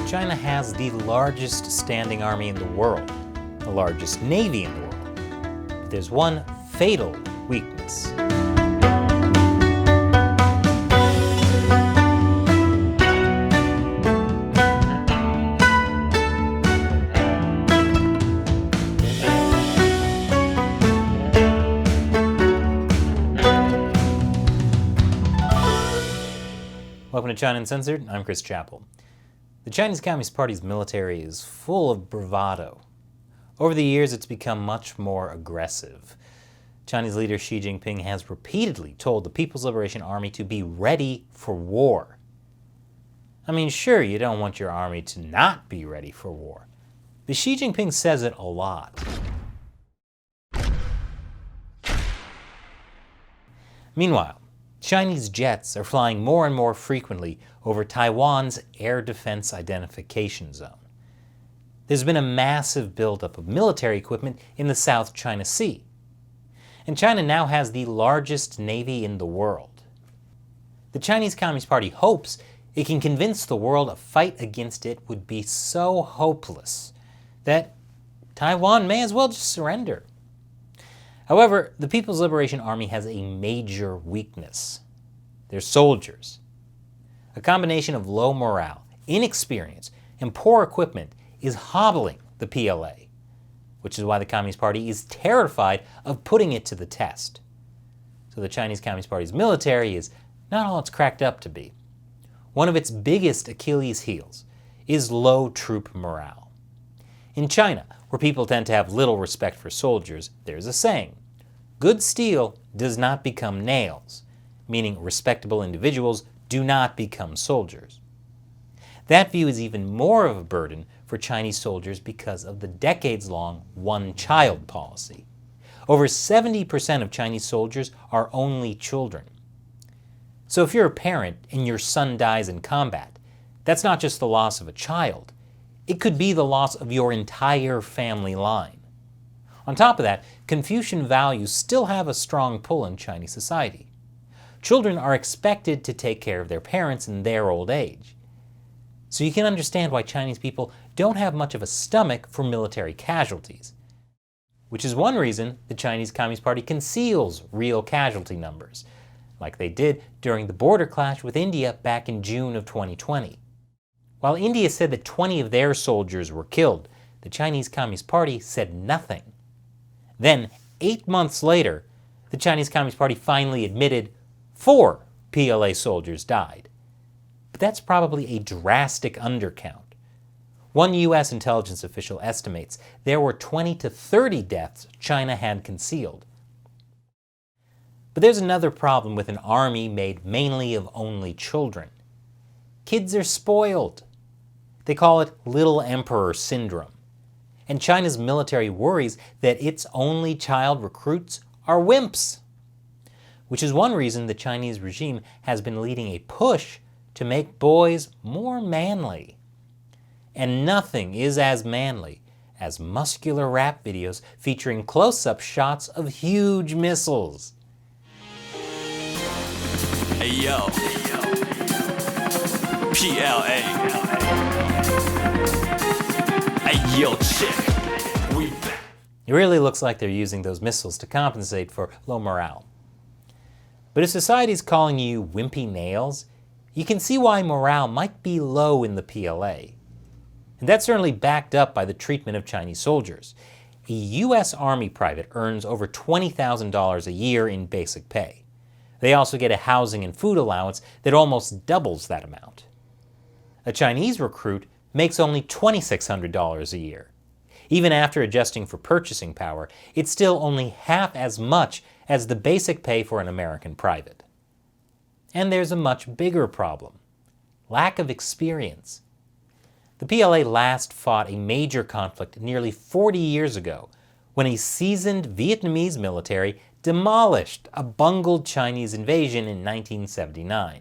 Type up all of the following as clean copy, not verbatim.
China has the largest standing army in the world, the largest navy in the world. But there's one fatal weakness. Welcome to China Uncensored. I'm Chris Chappell. The Chinese Communist Party's military is full of bravado. Over the years, it's become much more aggressive. Chinese leader Xi Jinping has repeatedly told the People's Liberation Army to be ready for war. I mean, sure, you don't want your army to not be ready for war, but Xi Jinping says it a lot. Meanwhile, Chinese jets are flying more and more frequently over Taiwan's air defense identification zone. There's been a massive buildup of military equipment in the South China Sea, and China now has the largest navy in the world. The Chinese Communist Party hopes it can convince the world a fight against it would be so hopeless that Taiwan may as well just surrender. However, the People's Liberation Army has a major weakness. Their soldiers. A combination of low morale, inexperience, and poor equipment is hobbling the PLA, which is why the Communist Party is terrified of putting it to the test. So the Chinese Communist Party's military is not all it's cracked up to be. One of its biggest Achilles heels is low troop morale. In China, where people tend to have little respect for soldiers, there's a saying, good steel does not become nails, meaning respectable individuals do not become soldiers. That view is even more of a burden for Chinese soldiers because of the decades-long one-child policy. Over 70% of Chinese soldiers are only children. So if you're a parent and your son dies in combat, that's not just the loss of a child. It could be the loss of your entire family line. On top of that, Confucian values still have a strong pull in Chinese society. Children are expected to take care of their parents in their old age. So you can understand why Chinese people don't have much of a stomach for military casualties, which is one reason the Chinese Communist Party conceals real casualty numbers, like they did during the border clash with India back in June of 2020. While India said that 20 of their soldiers were killed, the Chinese Communist Party said nothing. Then, 8 months later, the Chinese Communist Party finally admitted 4 PLA soldiers died. But that's probably a drastic undercount. One U.S. intelligence official estimates there were 20 to 30 deaths China had concealed. But there's another problem with an army made mainly of only children. Kids are spoiled. They call it Little Emperor Syndrome. And China's military worries that its only child recruits are wimps, which is one reason the Chinese regime has been leading a push to make boys more manly. And nothing is as manly as muscular rap videos featuring close-up shots of huge missiles. Hey yo, PLA. Hey yo, chick, we back. It really looks like they're using those missiles to compensate for low morale. But if society's calling you wimpy nails, you can see why morale might be low in the PLA. And that's certainly backed up by the treatment of Chinese soldiers. A U.S. Army private earns over $20,000 a year in basic pay. They also get a housing and food allowance that almost doubles that amount. A Chinese recruit makes only $2,600 a year. Even after adjusting for purchasing power, it's still only half as much as the basic pay for an American private. And there's a much bigger problem: lack of experience. The PLA last fought a major conflict nearly 40 years ago when a seasoned Vietnamese military demolished a bungled Chinese invasion in 1979.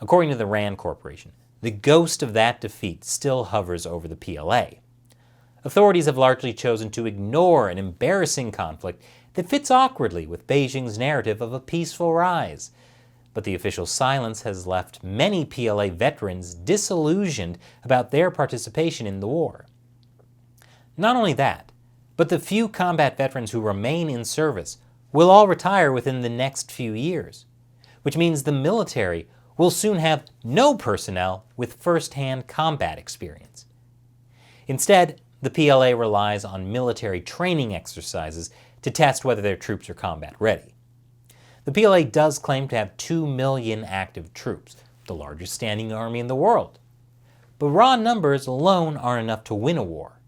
According to the Rand Corporation, the ghost of that defeat still hovers over the PLA. Authorities have largely chosen to ignore an embarrassing conflict that fits awkwardly with Beijing's narrative of a peaceful rise. But the official silence has left many PLA veterans disillusioned about their participation in the war. Not only that, but the few combat veterans who remain in service will all retire within the next few years, which means the military will soon have no personnel with first-hand combat experience. Instead, the PLA relies on military training exercises to test whether their troops are combat ready. The PLA does claim to have 2 million active troops, the largest standing army in the world. But raw numbers alone aren't enough to win a war.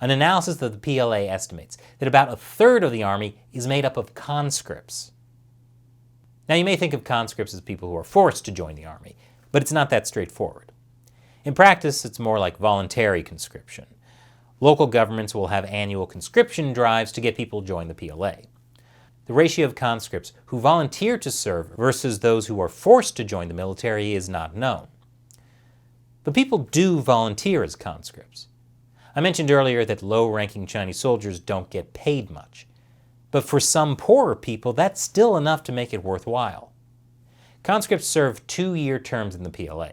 An analysis of the PLA estimates that about a third of the army is made up of conscripts. Now you may think of conscripts as people who are forced to join the army, but it's not that straightforward. In practice, it's more like voluntary conscription. Local governments will have annual conscription drives to get people to join the PLA. The ratio of conscripts who volunteer to serve versus those who are forced to join the military is not known. But people do volunteer as conscripts. I mentioned earlier that low-ranking Chinese soldiers don't get paid much. But for some poorer people, that's still enough to make it worthwhile. Conscripts serve 2-year terms in the PLA.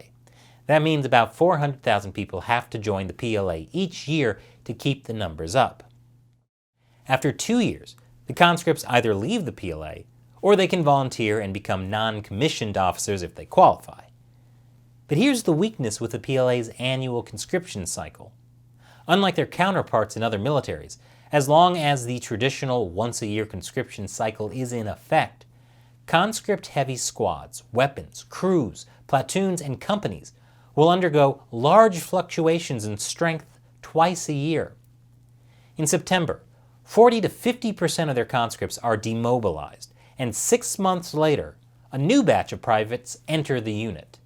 That means about 400,000 people have to join the PLA each year to keep the numbers up. After 2 years, the conscripts either leave the PLA, or they can volunteer and become non-commissioned officers if they qualify. But here's the weakness with the PLA's annual conscription cycle. Unlike their counterparts in other militaries, as long as the traditional once-a-year conscription cycle is in effect, conscript-heavy squads, weapons, crews, platoons, and companies will undergo large fluctuations in strength twice a year. In September, 40 to 50% of their conscripts are demobilized, and 6 months later, a new batch of privates enter the unit.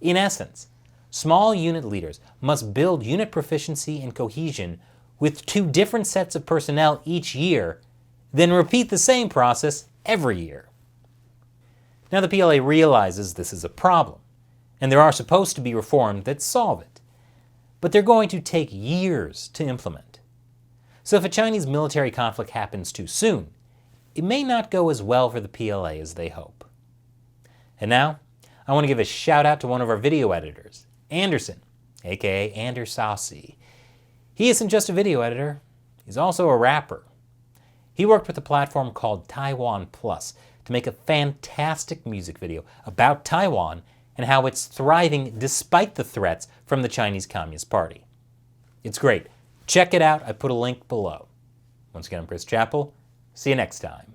In essence, small unit leaders must build unit proficiency and cohesion with 2 different sets of personnel each year, then repeat the same process every year. Now the PLA realizes this is a problem, and there are supposed to be reforms that solve it, but they're going to take years to implement. So if a Chinese military conflict happens too soon, it may not go as well for the PLA as they hope. And now, I want to give a shout out to one of our video editors, Anderson, aka Andersaucy. He isn't just a video editor, he's also a rapper. He worked with a platform called Taiwan Plus to make a fantastic music video about Taiwan and how it's thriving despite the threats from the Chinese Communist Party. It's great. Check it out. I put a link below. Once again, I'm Chris Chappell. See you next time.